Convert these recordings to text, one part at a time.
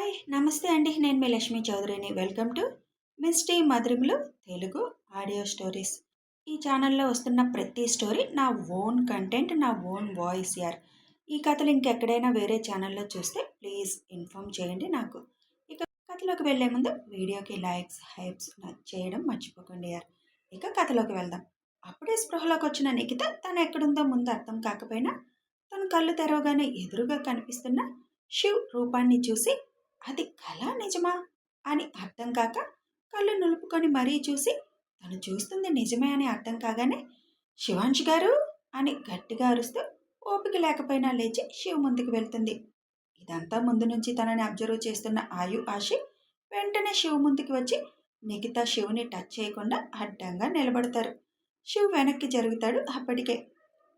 Hi! నమస్తే అండి. నేను మీ లక్ష్మీ చౌదరిని. Welcome to misty Madhurimalu Telugu audio stories. ఈ ఛానల్‌లో వస్తున్న ప్రతి స్టోరీ నా ఓన్ కంటెంట్, నా ఓన్ వాయిస్ యార్. ఈ కథలు ఇంకెక్కడైనా వేరే ఛానల్‌లో చూస్తే ప్లీజ్ ఇన్ఫార్మ్ చేయండి నాకు. ఇక కథలోకి వెళ్ళే ముందు వీడియోకి లైక్స్, హైప్స్ చేయడం మర్చిపోకండి యార్. ఇక కథలోకి వెళ్దాం. అప్పుడే స్పృహలోకి వచ్చిన నిఖిత తను ఎక్కడుందో ముందు అర్థం కాకపోయినా తను కళ్ళు తెరవగానే ఎదురుగా కనిపిస్తున్న శివ్ రూపాన్ని చూసి అది కళా నిజమా అని అర్థం కాక కళ్ళు నులుపుకొని మరీ చూసి తను చూస్తుంది నిజమే అని అర్థం కాగానే శివాంష్ గారు అని గట్టిగా అరుస్తూ ఓపిక లేకపోయినా లేచి శివ్ ముందుకు వెళ్తుంది. ఇదంతా ముందు నుంచి తనని అబ్జర్వ్ చేస్తున్న ఆశి వెంటనే శివ్ ముందుకు వచ్చి నిఖిత శివ్ని టచ్ చేయకుండా అడ్డంగా నిలబడతారు. శివ్ వెనక్కి జరుగుతాడు. అప్పటికే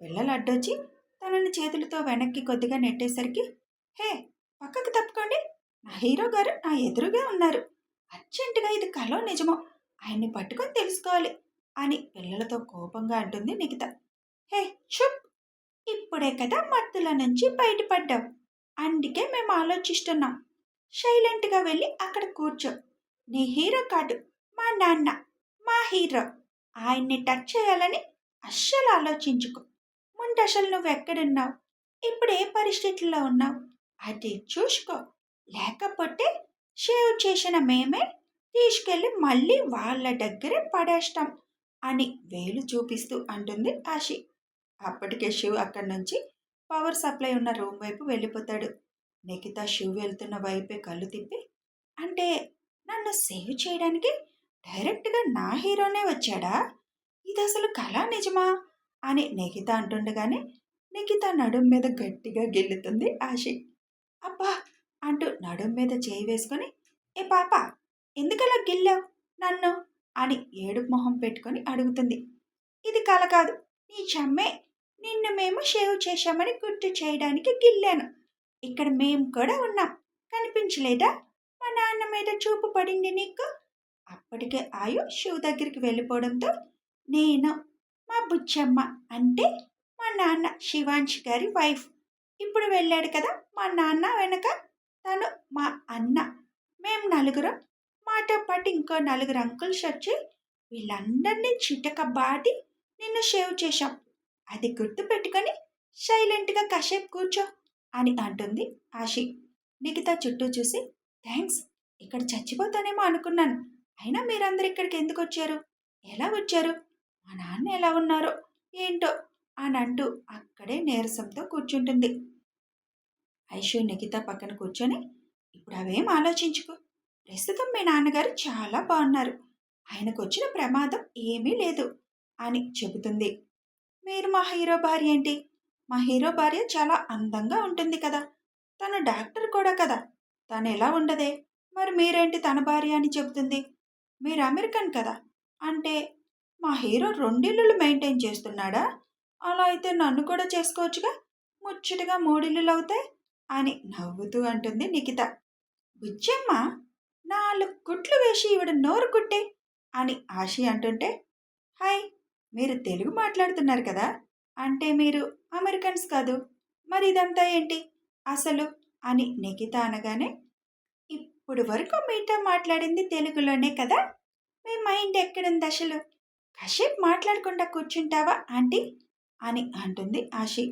పిల్లలు అడ్డొచ్చి తనని చేతులతో వెనక్కి కొద్దిగా నెట్టేసరికి హే, పక్కకు తప్పుకోండి, నా హీరో గారు నా ఎదురుగా ఉన్నారు, అర్జెంటుగా ఇది కలో నిజమో ఆయన్ని పట్టుకొని తెలుసుకోవాలి అని పిల్లలతో కోపంగా అంటుంది నిఖిత. హే చుప్, ఇప్పుడే కదా మత్తుల నుంచి బయటపడ్డావు, అందుకే మేము ఆలోచిస్తున్నాం. సైలెంట్గా వెళ్ళి అక్కడ కూర్చో. నీ హీరో కాదు, మా నాన్న, మా హీరో. ఆయన్ని టచ్ చేయాలని అస్సలు ఆలోచించుకో. ముందు అసలు నువ్వు ఎక్కడున్నావు, ఇప్పుడు ఏ పరిస్థితుల్లో ఉన్నావు అది చూసుకో, లేకపోతే షేవ్ చేసిన మేమే తీసుకెళ్ళి మళ్ళీ వాళ్ళ దగ్గరే పడేస్తాం అని వేలు చూపిస్తూ అంటుంది ఆశి. అప్పటికే శివ్ అక్కడి నుంచి పవర్ సప్లై ఉన్న రూమ్ వైపు వెళ్ళిపోతాడు. నిఖిత శివ్ వెళ్తున్న వైపే కళ్ళు తిప్పి, అంటే నన్ను సేవ్ చేయడానికి డైరెక్ట్గా నా హీరోనే వచ్చాడా, ఇది అసలు కళా నిజమా అని నిఖిత అంటుండగానే నిఖిత నడుం మీద గట్టిగా గిల్లుతుంది ఆశి. అబ్బా అంటూ నడుం మీద చేయి వేసుకొని, ఏ పాప, ఎందుకలా గిల్లావు నన్ను అని ఏడుపు మొహం పెట్టుకొని అడుగుతుంది. ఇది కల కాదు, నీ చమ్మే. నిన్ను మేము షేవ్ చేశామని గుర్తు చేయడానికి గిల్లాను. ఇక్కడ మేము కూడా ఉన్నాం, కనిపించలేదా? మా నాన్న మీద చూపు పడింది నీకు. అప్పటికే ఆయు శివ్ దగ్గరికి వెళ్ళిపోవడంతో, నేను మా బుచ్చమ్మ అంటే మా నాన్న శివాంష్ గారి వైఫ్. ఇప్పుడు వెళ్ళాడు కదా మా నాన్న వెనక, తను మా అన్న. మేము నలుగురం, మాతో పాటు ఇంకో నలుగురు అంకుల్స్ వచ్చి వీళ్ళందరినీ చిటక బాటి నిన్ను షేవ్ చేశాం. అది గుర్తు పెట్టుకొని సైలెంట్గా కాసేపు కూర్చో అని అంటుంది ఆశి. నిఖిత చుట్టూ చూసి, థ్యాంక్స్, ఇక్కడ చచ్చిపోతానేమో అనుకున్నాను, అయినా మీరందరూ ఇక్కడికి ఎందుకు వచ్చారు, ఎలా వచ్చారు, మా నాన్న ఎలా ఉన్నారో ఏంటో అని అంటూ అక్కడే నీరసంతో కూర్చుంటుంది. ఐషు నిఖిత పక్కన కూర్చొని, ఇప్పుడు అవేం ఆలోచించుకో, ప్రస్తుతం మీ నాన్నగారు చాలా బాగున్నారు, ఆయనకు వచ్చిన ప్రమాదం ఏమీ లేదు అని చెబుతుంది. మీరు మా హీరో భార్య ఏంటి, మా హీరో భార్య చాలా అందంగా ఉంటుంది కదా, తను డాక్టర్ కూడా కదా, తను ఎలా ఉండదే, మరి మీరేంటి తన భార్య అని చెబుతుంది, మీరు అమెరికన్ కదా, అంటే మా హీరో రెండిల్లులు మెయింటైన్ చేస్తున్నాడా, అలా అయితే నన్ను కూడా చేసుకోవచ్చుగా, ముచ్చటగా మూడిల్లులు అవుతాయి అని నవ్వుతూ అంటుంది నిఖిత. బుజ్జమ్మ, 4 కుట్లు వేసి ఈవిడ నోరు కుట్టే అని ఆశి అంటుంటే, హాయ్, మీరు తెలుగు మాట్లాడుతున్నారు కదా, అంటే మీరు అమెరికన్స్ కాదు, మరి ఇదంతా ఏంటి అసలు అని నిఖిత అనగానే, ఇప్పుడు వరకు మీతో మాట్లాడింది తెలుగులోనే కదా, మీ మైండ్ ఎక్కడుంది అసలు, కాసేపు మాట్లాడకుండా కూర్చుంటావా ఆంటీ అని అంటుంది ఆశి.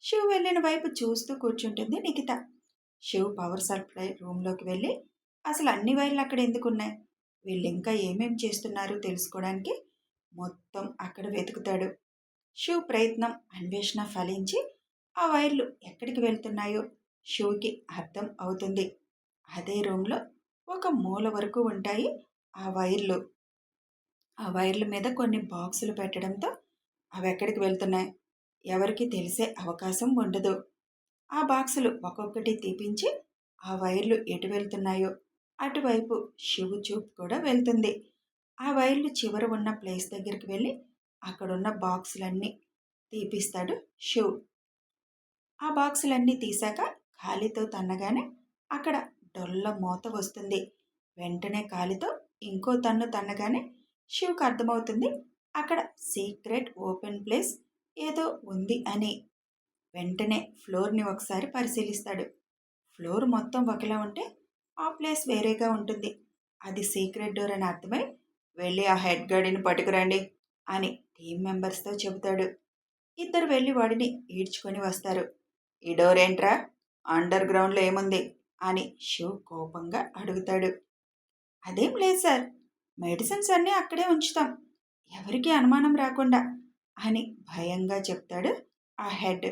శివ్ వెళ్ళిన వైపు చూస్తూ కూర్చుంటుంది నిఖిత. శివ్ పవర్ సప్లై రూమ్లోకి వెళ్ళి అసలు అన్ని వైర్లు అక్కడ ఎందుకున్నాయి, వీళ్ళు ఇంకా ఏమేం చేస్తున్నారు తెలుసుకోవడానికి మొత్తం అక్కడ వెతుకుతాడు. శివ్ ప్రయత్నం అన్వేషణ ఫలించి ఆ వైర్లు ఎక్కడికి వెళ్తున్నాయో శివ్కి అర్థం అవుతుంది. అదే రూమ్లో ఒక మూల వరకు ఉంటాయి ఆ వైర్లు. ఆ వైర్ల మీద కొన్ని బాక్సులు పెట్టడంతో అవి ఎక్కడికి వెళ్తున్నాయి ఎవరికి తెలిసే అవకాశం ఉండదు. ఆ బాక్సులు ఒక్కొక్కటి తీపించి ఆ వైర్లు ఎటు వెళ్తున్నాయో అటువైపు శివు చూపు కూడా వెళ్తుంది. ఆ వైర్లు చివర ఉన్న ప్లేస్ దగ్గరికి వెళ్ళి అక్కడున్న బాక్సులన్నీ తీపిస్తాడు శివ్. ఆ బాక్సులన్నీ తీశాక కాలితో తన్నగానే అక్కడ డొల్ల మోత వస్తుంది. వెంటనే కాలితో ఇంకో తన్ను తన్నగానే శివ్కి అర్థమవుతుంది అక్కడ సీక్రెట్ ఓపెన్ ప్లేస్ ఏదో ఉంది అని. వెంటనే ఫ్లోర్ని ఒకసారి పరిశీలిస్తాడు. ఫ్లోర్ మొత్తం ఒకలా ఉంటే ఆ ప్లేస్ వేరేగా ఉంటుంది. అది సీక్రెట్ డోర్ అని అర్థమై వెళ్ళి ఆ హెడ్ గార్డ్‌ని పట్టుకురండి అని టీమ్ మెంబర్స్‌తో చెబుతాడు. ఇద్దరు వెళ్ళి వాడిని ఈడ్చుకొని వస్తారు. ఈ డోర్ ఏంట్రా? అండర్ గ్రౌండ్‌లో ఏముంది అని శివ్ కోపంగా అడుగుతాడు. అదేం లేదు సార్, మెడిసిన్స్ అన్నీ అక్కడే ఉంచుతాం, ఎవరికీ అనుమానం రాకుండా అని భయంగా చెప్తాడు ఆ హెడ్.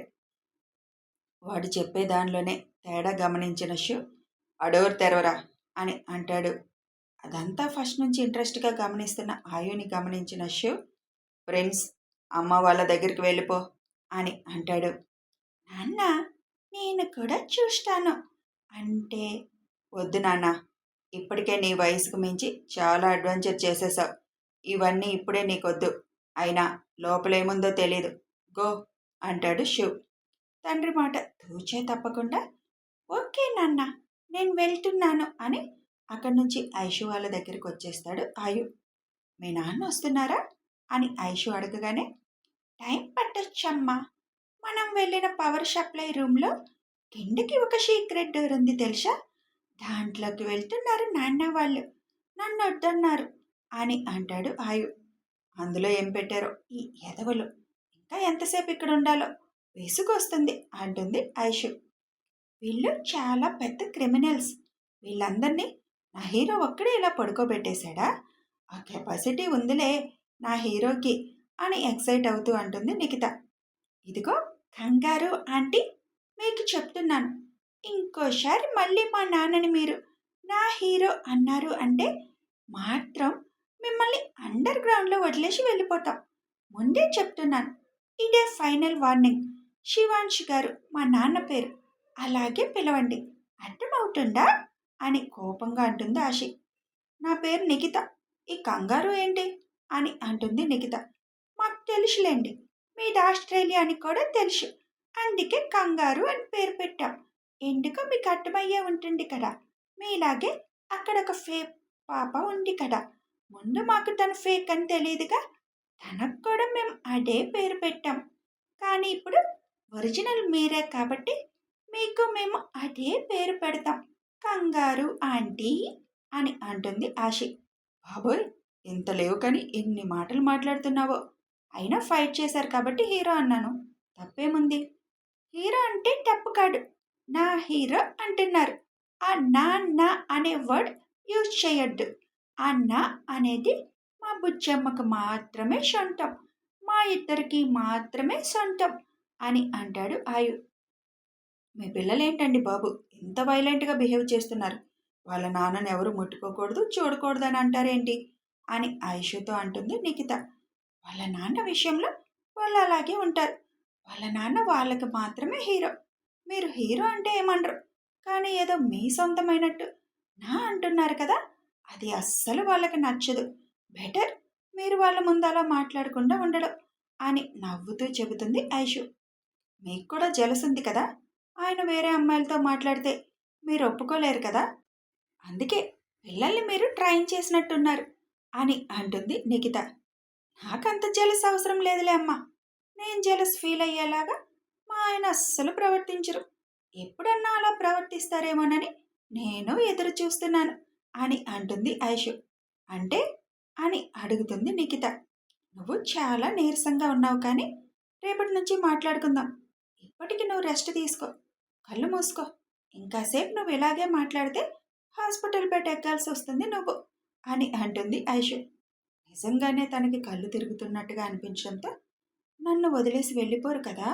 వాడు చెప్పే దానిలోనే తేడా గమనించిన శివ్ ఆ డోర్ తెరవరా అని అంటాడు. అదంతా ఫస్ట్ నుంచి ఇంట్రెస్ట్గా గమనిస్తున్న ఆయుని గమనించిన శివ్, ఫ్రెండ్స్ అమ్మ వాళ్ళ దగ్గరికి వెళ్ళిపో అని అంటాడు. నాన్న, నేను కూడా చూస్తాను అంటే, వద్దు నాన్న, ఇప్పటికే నీ వయసుకు మించి చాలా అడ్వెంచర్ చేసేసావు, ఇవన్నీ ఇప్పుడే నీకొద్దు, అయినా లోపలేముందో తెలీదు, గో అంటాడు శివ్. తండ్రి మాట తూచే తప్పకుండా ఓకే నాన్న, నేను వెళ్తున్నాను అని అక్కడి నుంచి ఐషు వాళ్ళ దగ్గరికి వచ్చేస్తాడు ఆయు. మీ నాన్న వస్తున్నారా అని ఐషు అడగగానే, టైం పట్టొచ్చమ్మా, మనం వెళ్ళిన పవర్ సప్లై రూమ్లో కిందకి ఒక సీక్రెట్ డోర్ ఉంది తెలుసా, దాంట్లోకి వెళ్తున్నారు నాన్న వాళ్ళు, నన్ను వద్దన్నారు అని అంటాడు ఆయు. అందులో ఏం పెట్టారో ఈ ఎదవలు, ఇంకా ఎంతసేపు ఇక్కడ ఉండాలో విసుగొస్తుంది అంటుంది ఐషు. వీళ్ళు చాలా పెద్ద క్రిమినల్స్, వీళ్ళందరినీ నా హీరో ఒక్కడే ఇలా పడుకోబెట్టేశాడా, ఆ కెపాసిటీ ఉందిలే నా హీరోకి అని ఎక్సైట్ అవుతూ అంటుంది నిఖిత. ఇదిగో కంగారు ఆంటీ, మీకు చెప్తున్నాను, ఇంకోసారి మళ్ళీ మా నాన్నని మీరు నా హీరో అన్నారు అంటే మాత్రం మిమ్మల్ని అండర్ గ్రౌండ్లో వదిలేసి వెళ్ళిపోతాం, ముందే చెప్తున్నాను, ఇదే ఫైనల్ వార్నింగ్. శివాంశ్ గారు మా నాన్న పేరు, అలాగే పిలవండి, అర్థమవుతుందా అని కోపంగా అంటుంది ఆశి. నా పేరు నిఖిత, ఈ కంగారు ఏంటి అని అంటుంది నిఖిత. మాకు తెలుసులేండి, మీది ఆస్ట్రేలియా అని కూడా తెలుసు, అందుకే కంగారు అని పేరు పెట్టాం, ఎందుకో మీకు అర్థమయ్యే ఉంటుంది కదా, మీలాగే అక్కడ ఒక ఫేక్ పాప ఉంది కదా, ముందు మాకు తను ఫేక్ అని తెలియదుగా, తనకు కూడా మేము అదే పేరు పెట్టాం, కానీ ఇప్పుడు ఒరిజినల్ మీరే కాబట్టి మీకు మేము అదే పేరు పెడతాం, కంగారు ఆంటీ అని అంటుంది ఆశి. బాబోయ్, ఇంత లేవు కానీ ఎన్ని మాటలు మాట్లాడుతున్నావో, అయినా ఫైట్ చేశారు కాబట్టి హీరో అన్నాను, తప్పేముంది, హీరో అంటే తప్పు కాదు, నా హీరో అంటున్నారు, ఆ నా నా అనే వర్డ్ యూజ్ చేయొద్దు, ఆ నా అనేది మా బుజ్జమ్మకు మాత్రమే సొంతం, మా ఇద్దరికి మాత్రమే సొంతం అని అంటాడు ఆయు. మీ పిల్లలేంటండి బాబు, ఇంత వైలెంట్గా బిహేవ్ చేస్తున్నారు, వాళ్ళ నాన్నని ఎవరు ముట్టుకోకూడదు చూడకూడదు అని అంటారేంటి అని ఆయుషుతో అంటుంది నిఖిత. వాళ్ళ నాన్న విషయంలో వాళ్ళు అలాగే ఉంటారు, వాళ్ళ నాన్న వాళ్ళకి మాత్రమే హీరో, మీరు హీరో అంటే ఏమనరు, కానీ ఏదో మీ సొంతమైనట్టు నా అంటున్నారు కదా, అది అస్సలు వాళ్ళకి నచ్చదు, బెటర్ మీరు వాళ్ళ ముందు అలా మాట్లాడకుండా ఉండడం అని నవ్వుతూ చెబుతుంది ఐషు. మీకు కూడా జలసుంది కదా, ఆయన వేరే అమ్మాయిలతో మాట్లాడితే మీరు ఒప్పుకోలేరు కదా, అందుకే పిల్లల్ని మీరు ట్రైన్ చేసినట్టున్నారు అని అంటుంది నిఖిత. నాకంత జలస్ అవసరం లేదులే అమ్మా, నేను జలస్ ఫీల్ అయ్యేలాగా మా ఆయన అస్సలు ప్రవర్తించరు, ఎప్పుడన్నా అలా ప్రవర్తిస్తారేమోనని నేను ఎదురు చూస్తున్నాను అని అంటుంది ఐషు. అంటే అని అడుగుతుంది నిఖిత. నువ్వు చాలా నీరసంగా ఉన్నావు కానీ రేపటి నుంచి మాట్లాడుకుందాం, ఇప్పటికి నువ్వు రెస్ట్ తీసుకో, కళ్ళు మూసుకో, ఇంకాసేపు నువ్వు ఇలాగే మాట్లాడితే హాస్పిటల్ బెడ్ ఎక్కాల్సి వస్తుంది నువ్వు అని అంటుంది ఐషు. నిజంగానే తనకి కళ్ళు తిరుగుతున్నట్టుగా అనిపించడంతో నన్ను వదిలేసి వెళ్ళిపోరు కదా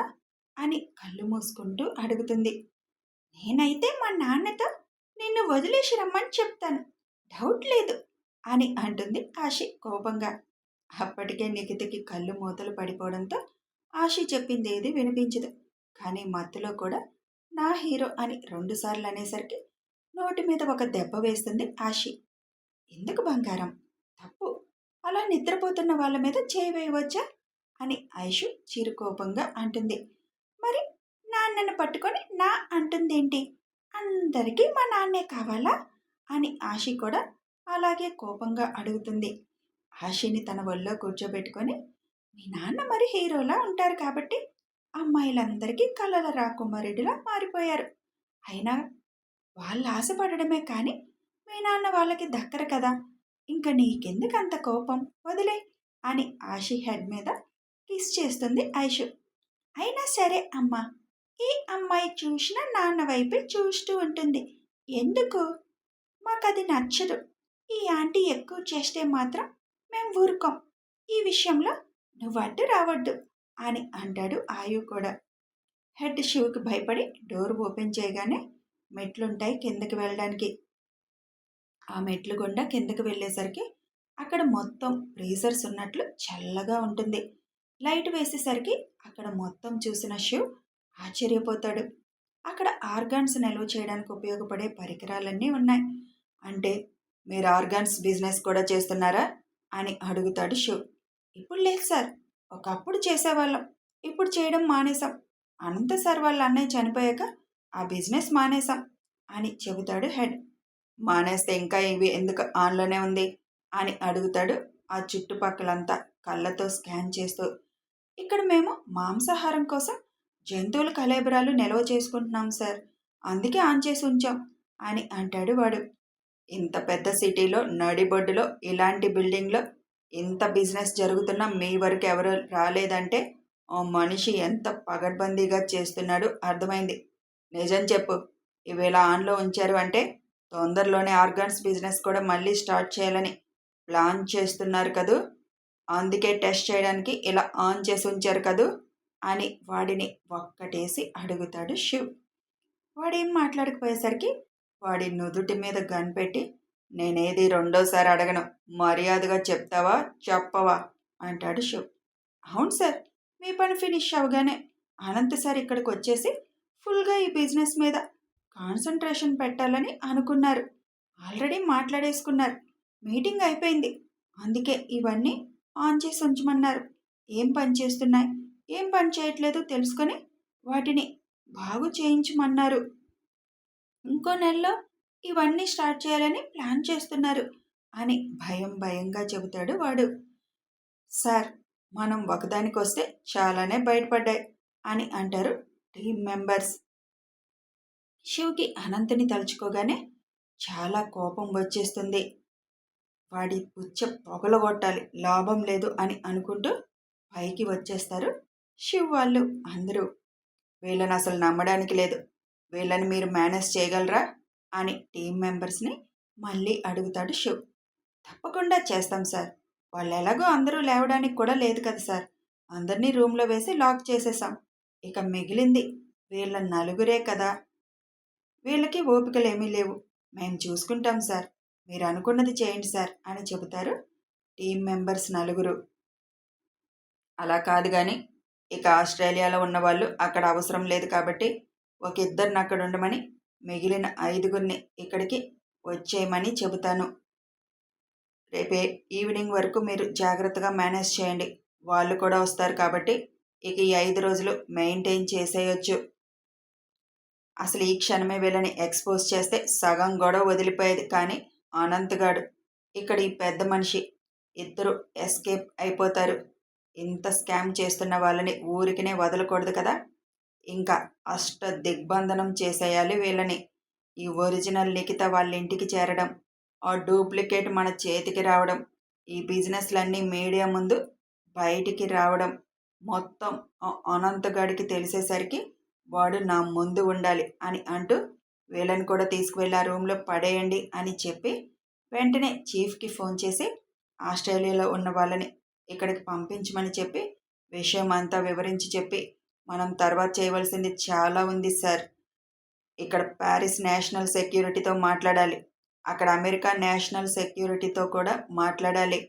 అని కళ్ళు మూసుకుంటూ అడుగుతుంది. నేనైతే మా నాన్నతో నిన్ను వదిలేసి రమ్మని చెప్తాను, డౌట్ లేదు అని అంటుంది ఆశి కోపంగా. అప్పటికే నిఖితకి కళ్ళు మూతలు పడిపోవడంతో ఆశి చెప్పింది ఏది వినిపించదు, కానీ మత్తులో కూడా నా హీరో అని రెండుసార్లు అనేసరికి నోటి మీద ఒక దెబ్బ వేస్తుంది ఆశి. ఎందుకు బంగారం, తప్పు, అలా నిద్రపోతున్న వాళ్ళ మీద చేయి వేయవచ్చా అని ఐషు చిరుకోపంగా అంటుంది. మరి నాన్నను పట్టుకొని నా అంటుందేంటి, అందరికీ మా నాన్నే కావాలా అని ఆశి కూడా అలాగే కోపంగా అడుగుతుంది. ఆశిని తన ఒళ్ళో కూర్చోబెట్టుకొని, మీ నాన్న మరి హీరోలా ఉంటారు కాబట్టి అమ్మాయిలందరికీ కలల రాకుమారుడిలా మారిపోయారు, అయినా వాళ్ళు ఆశపడడమే కానీ మీ నాన్న వాళ్ళకి దక్కరు కదా. ఇంక నీకెందుకంత కోపం, వదిలే అని ఆషి హెడ్ మీద కిస్ చేస్తుంది ఐషు. అయినా సరే అమ్మా, ఈ అమ్మాయి చూసినా నాన్న వైపే చూస్తూ ఉంటుంది. ఎందుకు? మాకది నచ్చదు. ఈ ఆంటీ ఎక్కువ చేస్తే మాత్రం మేం ఊరుకోం. ఈ విషయంలో నువ్వు అడ్డు రావద్దు అని అంటాడు ఆయు కూడా. హెడ్ శివకి భయపడి డోర్ ఓపెన్ చేయగానే మెట్లుంటాయి కిందకి వెళ్ళడానికి. ఆ మెట్లు గుండా కిందకి వెళ్ళేసరికి అక్కడ మొత్తం ఫ్రీజర్స్ ఉన్నట్లు చల్లగా ఉంటుంది. లైట్ వేసేసరికి అక్కడ మొత్తం చూసిన శివ్ ఆశ్చర్యపోతాడు. అక్కడ ఆర్గాన్స్ నిల్వ చేయడానికి ఉపయోగపడే పరికరాలన్నీ ఉన్నాయి. అంటే మీరు ఆర్గాన్స్ బిజినెస్ కూడా చేస్తున్నారా అని అడుగుతాడు శివ్. ఇప్పుడు లేదు సార్, ఒకప్పుడు చేసేవాళ్ళం, ఇప్పుడు చేయడం మానేశాం. అనంత సార్ వాళ్ళ అన్నయ్య చనిపోయాక ఆ బిజినెస్ మానేశాం అని చెబుతాడు హెడ్. మానేస్తే ఇంకా ఇవి ఎందుకు ఆన్లోనే ఉంది అని అడుగుతాడు ఆ చుట్టుపక్కలంతా కళ్ళతో స్కాన్ చేస్తూ. ఇక్కడ మేము మాంసాహారం కోసం జంతువుల కళేబరాలు నిల్వ చేసుకుంటున్నాం సార్, అందుకే ఆన్ చేసి ఉంచాం అని అంటాడు వాడు. ఇంత పెద్ద సిటీలో నడిబొడ్డులో ఇలాంటి బిల్డింగ్లో ఇంత బిజినెస్ జరుగుతున్నా మీ వరకు ఎవరు రాలేదంటే ఆ మనిషి ఎంత పగడ్బందీగా చేస్తున్నాడు అర్థమైంది. నిజం చెప్పు, ఇవి ఇలా ఆన్లో ఉంచారు అంటే తొందరలోనే ఆర్గాన్స్ బిజినెస్ కూడా మళ్ళీ స్టార్ట్ చేయాలని ప్లాన్ చేస్తున్నారు కదూ, అందుకే టెస్ట్ చేయడానికి ఇలా ఆన్ చేసి ఉంచారు కదూ అని వాడిని ఒక్కటేసి అడుగుతాడు శివ్. వాడేం మాట్లాడకపోయేసరికి వాడి నుదుటి మీద గన్ పెట్టి, నేనేది రెండోసారి అడగను, మర్యాదగా చెప్తావా చెప్పవా అంటాడు శివ్. అవును సార్, మీ పని ఫినిష్ అవగానే అనంత్ సార్ ఇక్కడికి వచ్చేసి ఫుల్గా ఈ బిజినెస్ మీద కాన్సన్ట్రేషన్ పెట్టాలని అనుకున్నారు. ఆల్రెడీ మాట్లాడేసుకున్నారు. మీటింగ్ అయిపోయింది. అందుకే ఇవన్నీ ఆన్ చేసి ఉంచమన్నారు. ఏం పని చేస్తున్నాయి, ఏం పని చేయట్లేదు తెలుసుకొని వాటిని బాగు చేయించమన్నారు. ఇంకో నెలలో ఇవన్నీ స్టార్ట్ చేయాలని ప్లాన్ చేస్తున్నారు అని భయంగా చెబుతాడు వాడు. సార్, మనం ఒకదానికొస్తే చాలానే బయటపడ్డాయి అని అంటారు టీం మెంబర్స్. శివ్కి అనంత్ని తలుచుకోగానే చాలా కోపం వచ్చేస్తుంది. వాడి పుచ్చ పొగలగొట్టాలి, లాభం లేదు అని అనుకుంటూ పైకి వచ్చేస్తారు శివ్ వాళ్ళు అందరూ. వీళ్ళని అసలు నమ్మడానికి లేదు, వీళ్ళని మీరు మేనేజ్ చేయగలరా అని టీం మెంబర్స్ని మళ్ళీ అడుగుతాడు శివ్. తప్పకుండా చేస్తాం సార్, వాళ్ళు ఎలాగో అందరూ లేవడానికి కూడా లేదు కదా సార్, అందరినీ రూమ్లో వేసి లాక్ చేసేసాం. ఇక మిగిలింది వీళ్ళ నలుగురే కదా, వీళ్ళకి ఓపికలేమీ లేవు, మేము చూసుకుంటాం సార్, మీరు అనుకున్నది చేయండి సార్ అని చెబుతారు టీం మెంబర్స్ నలుగురు. అలా కాదు కానీ ఇక ఆస్ట్రేలియాలో ఉన్నవాళ్ళు అక్కడ అవసరం లేదు కాబట్టి ఒక ఇద్దరిని అక్కడ ఉండమని మిగిలిన 5గురిని ఇక్కడికి వచ్చేయమని చెబుతాను. రేపే ఈవినింగ్ వరకు మీరు జాగ్రత్తగా మేనేజ్ చేయండి, వాళ్ళు కూడా వస్తారు కాబట్టి ఇక ఈ 5 రోజులు మెయింటైన్ చేసేయొచ్చు. అసలు ఈ క్షణమే వీళ్ళని ఎక్స్పోజ్ చేస్తే సగం గొడవ వదిలిపోయేది. కానీ అనంత్ ఇక్కడ ఈ పెద్ద మనిషి ఇద్దరు ఎస్కేప్ అయిపోతారు. ఇంత స్కామ్ చేస్తున్న వాళ్ళని ఊరికినే వదలకూడదు కదా, ఇంకా అష్ట దిగ్బంధనం చేసేయాలి వీళ్ళని. ఈ ఒరిజినల్ లిఖిత వాళ్ళ ఇంటికి చేరడం, ఆ డూప్లికేట్ మన చేతికి రావడం, ఈ బిజినెస్లన్నీ మీడియా ముందు బయటికి రావడం మొత్తం ఆ అనంతగాడికి తెలిసేసరికి వాడు నా ముందు ఉండాలి అని అంటూ వీళ్ళని కూడా తీసుకువెళ్ళి ఆ రూమ్లో పడేయండి అని చెప్పి వెంటనే చీఫ్కి ఫోన్ చేసి ఆస్ట్రేలియాలో ఉన్న వాళ్ళని ఇక్కడికి పంపించమని చెప్పి విషయం అంతా వివరించి చెప్పి, మనం తర్వాత చేయవలసింది చాలా ఉంది సార్. ఇక్కడ ప్యారిస్ నేషనల్ సెక్యూరిటీతో మాట్లాడాలి, అక్కడ అమెరికా నేషనల్ సెక్యూరిటీతో కూడా మాట్లాడాలి,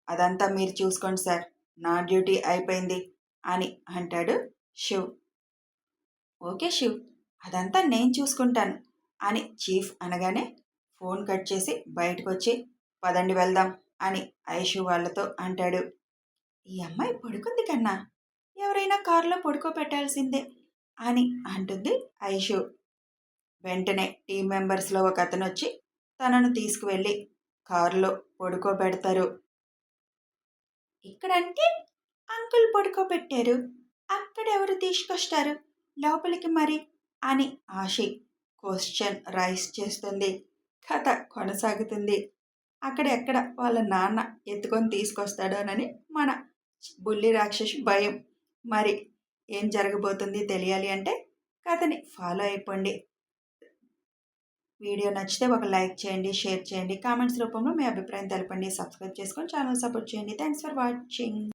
అదంతా మీరు చూసుకోండి సార్, నా డ్యూటీ అయిపోయింది అని అంటాడు శివ్. ఓకే శివ్, అదంతా నేను చూసుకుంటాను అని చీఫ్ అనగానే ఫోన్ కట్ చేసి బయటకు వచ్చి, పదండి వెళ్దాం అని ఐషు వాళ్ళతో అంటాడు. ఈ అమ్మాయి పడుకుంది కన్నా, ఎవరైనా కారులో పడుకోబెట్టాల్సిందే అని అంటుంది ఐషు. వెంటనే టీం మెంబర్స్లో ఒక అతను వచ్చి తనను తీసుకువెళ్ళి కారులో పడుకోబెడతారు. ఇక్కడంటే అంకుల్ పడుకోబెట్టారు, అక్కడెవరు తీసుకొస్తారు లోపలికి మరి అని ఆశి క్వశ్చన్ రైస్ చేస్తుంది. కథ కొనసాగుతుంది. అక్కడెక్కడ వాళ్ళ నాన్న ఎత్తుకొని తీసుకొస్తాడోనని మన బుల్లి రాక్షసి భయం. మరి ఏం జరగబోతుంది తెలియాలి అంటే కథని ఫాలో అయిపోండి. వీడియో నచ్చితే ఒక లైక్ చేయండి, షేర్ చేయండి, కామెంట్స్ రూపంలో మీ అభిప్రాయం తెలపండి, సబ్స్క్రైబ్ చేసుకొని ఛానల్ సపోర్ట్ చేయండి. Thanks for watching.